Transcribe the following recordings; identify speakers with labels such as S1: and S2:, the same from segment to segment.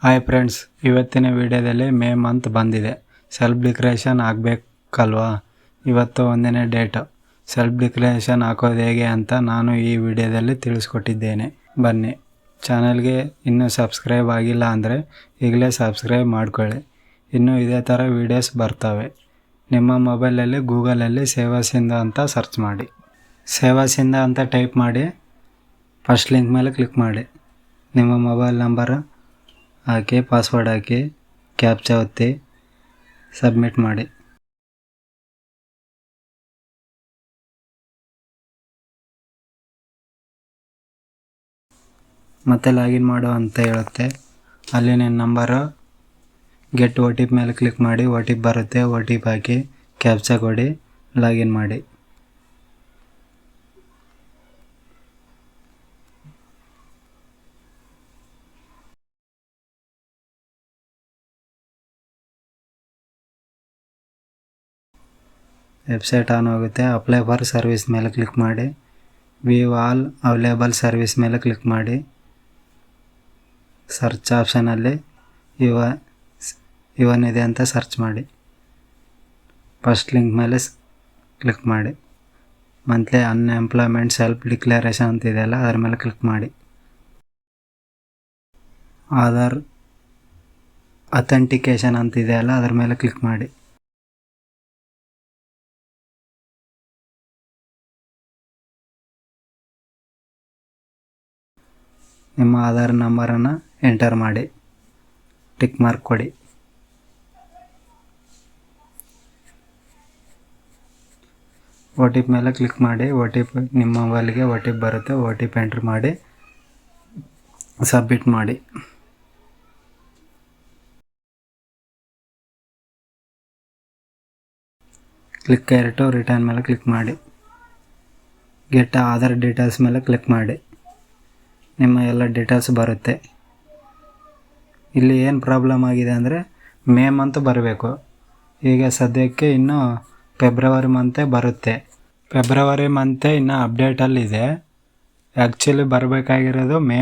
S1: Hi friends, ಇವತ್ತಿನ ವಿಡಿಯೋದಲ್ಲಿ May month ಬಂದಿದೆ. ಸೆಲ್ಫ್ ಡಿಕ್ಲರೇಷನ್ ಆಗಬೇಕಲ್ವಾ? ಇವತ್ತು 1ನೇ ಡೇಟ್. ಸೆಲ್ಫ್ ಡಿಕ್ಲರೇಷನ್ ಹಾಕೋದು ಹೇಗೆ ಅಂತ ನಾನು ಈ ವಿಡಿಯೋದಲ್ಲಿ ತಿಳಿಸ್ಕೊಟ್ಟಿದ್ದೇನೆ. ಬನ್ನಿ, ಚಾನಲ್ಗೆ ಇನ್ನೂ ಸಬ್ಸ್ಕ್ರೈಬ್ ಆಗಿಲ್ಲ ಅಂದರೆ ಈಗಲೇ ಸಬ್ಸ್ಕ್ರೈಬ್ ಮಾಡ್ಕೊಳ್ಳಿ. ಇನ್ನೂ ಇದೇ ಥರ ವೀಡಿಯೋಸ್ ಬರ್ತವೆ. ನಿಮ್ಮ ಮೊಬೈಲಲ್ಲಿ ಗೂಗಲಲ್ಲಿ ಸೇವಾ ಸಿಂಧು ಅಂತ ಸರ್ಚ್ ಮಾಡಿ. ಸೇವಾ ಸಿಂಧು ಅಂತ ಟೈಪ್ ಮಾಡಿ ಫಸ್ಟ್ ಲಿಂಕ್ ಮೇಲೆ ಕ್ಲಿಕ್ ಮಾಡಿ. ನಿಮ್ಮ ಮೊಬೈಲ್ ನಂಬರ್ ಹಾಕಿ, ಪಾಸ್ವರ್ಡ್ ಹಾಕಿ, ಕ್ಯಾಪ್ಚಾ ಒತ್ತಿ ಸಬ್ಮಿಟ್ ಮಾಡಿ. ಮತ್ತೆ ಲಾಗಿನ್ ಮಾಡು ಅಂತ ಹೇಳುತ್ತೆ. ಅಲ್ಲಿ ನಿಮ್ಮ ನಂಬರು ಗೆಟ್ OTP ಮೇಲೆ ಕ್ಲಿಕ್ ಮಾಡಿ. OTP ಬರುತ್ತೆ, OTP ಹಾಕಿ ಕ್ಯಾಪ್ಚಾ ಕೊಡಿ, ಲಾಗಿನ್ ಮಾಡಿ. ವೆಬ್ಸೈಟ್ ಆನ್ ಆಗುತ್ತೆ. ಅಪ್ಲೈ ಫಾರ್ ಸರ್ವಿಸ್ ಮೇಲೆ ಕ್ಲಿಕ್ ಮಾಡಿ. ವ್ಯೂ ಆಲ್ ಅವೈಲೇಬಲ್ ಸರ್ವಿಸ್ ಮೇಲೆ ಕ್ಲಿಕ್ ಮಾಡಿ. ಸರ್ಚ್ ಆಪ್ಷನಲ್ಲಿ ಇವನ್ ಇದೆ ಅಂತ ಸರ್ಚ್ ಮಾಡಿ. ಫಸ್ಟ್ ಲಿಂಕ್ ಮೇಲೆ ಕ್ಲಿಕ್ ಮಾಡಿ. ಮಂತ್ಲಿ ಅನ್ಎಂಪ್ಲಾಯ್ಮೆಂಟ್ ಸೆಲ್ಫ್ ಡಿಕ್ಲರೇಷನ್ ಅಂತ ಇದೆಯಲ್ಲ, ಅದರ ಮೇಲೆ ಕ್ಲಿಕ್ ಮಾಡಿ. ಆಧಾರ್ ಅಥೆಂಟಿಕೇಷನ್ ಅಂತ ಇದೆಯಲ್ಲ, ಅದರ ಮೇಲೆ ಕ್ಲಿಕ್ ಮಾಡಿ. ನಿಮ್ಮ ಆಧಾರ್ ನಂಬರನ್ನು ಎಂಟರ್ ಮಾಡಿ, ಟಿಕ್ ಮಾರ್ಕ್ ಕೊಡಿ. OTP ಮೇಲೆ ಕ್ಲಿಕ್ ಮಾಡಿ. OTP ನಿಮ್ಮ ಮೊಬೈಲ್ಗೆ OTP ಬರುತ್ತೆ. OTP ಎಂಟ್ರ್ ಮಾಡಿ, ಸಬ್ಮಿಟ್ ಮಾಡಿ. ಕ್ಲಿಕ್ ಹೇರ್ ಟು ರಿಟರ್ನ್ ಮೇಲೆ ಕ್ಲಿಕ್ ಮಾಡಿ. ಗೆಟ್ ಆಧಾರ್ ಡೀಟೇಲ್ಸ್ ಮೇಲೆ ಕ್ಲಿಕ್ ಮಾಡಿ. ನಿಮ್ಮ ಎಲ್ಲ ಡೀಟೇಲ್ಸ್ ಬರುತ್ತೆ. ಇಲ್ಲಿ ಏನು ಪ್ರಾಬ್ಲಮ್ ಆಗಿದೆ ಅಂದರೆ ಮೇ ಮಂತ್ ಬರಬೇಕು. ಈಗ ಸದ್ಯಕ್ಕೆ ಇನ್ನೂ ಫೆಬ್ರವರಿ ಮಂತೇ ಬರುತ್ತೆ. ಫೆಬ್ರವರಿ ಮಂತೇ ಇನ್ನೂ ಅಪ್ಡೇಟಲ್ಲಿದೆ. ಆ್ಯಕ್ಚುಲಿ ಬರಬೇಕಾಗಿರೋದು ಮೇ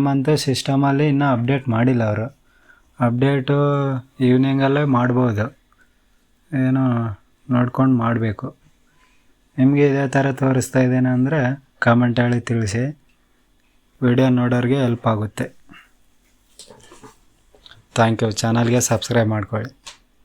S1: ಮಂತ್ ಸಿಸ್ಟಮಲ್ಲಿ ಇನ್ನೂ ಅಪ್ಡೇಟ್ ಮಾಡಿಲ್ಲ ಅವರು. ಅಪ್ಡೇಟು ಈವ್ನಿಂಗಲ್ಲೇ ಮಾಡ್ಬೋದು, ಏನೋ ನೋಡ್ಕೊಂಡು ಮಾಡಬೇಕು. ನಿಮಗೆ ಇದೇ ಥರ ತೋರಿಸ್ತಾ ಇದ್ದೇನೆ ಅಂದರೆ ಕಾಮೆಂಟ್ ಹೇಳಿ ತಿಳಿಸಿ. ವಿಡಿಯೋ ನೋಡೋರಿಗೆ ಹೆಲ್ಪ್ ಆಗುತ್ತೆ. Thank you. ಚಾನಲ್ಗೆ ಸಬ್ಸ್ಕ್ರೈಬ್ ಮಾಡ್ಕೊಳ್ಳಿ.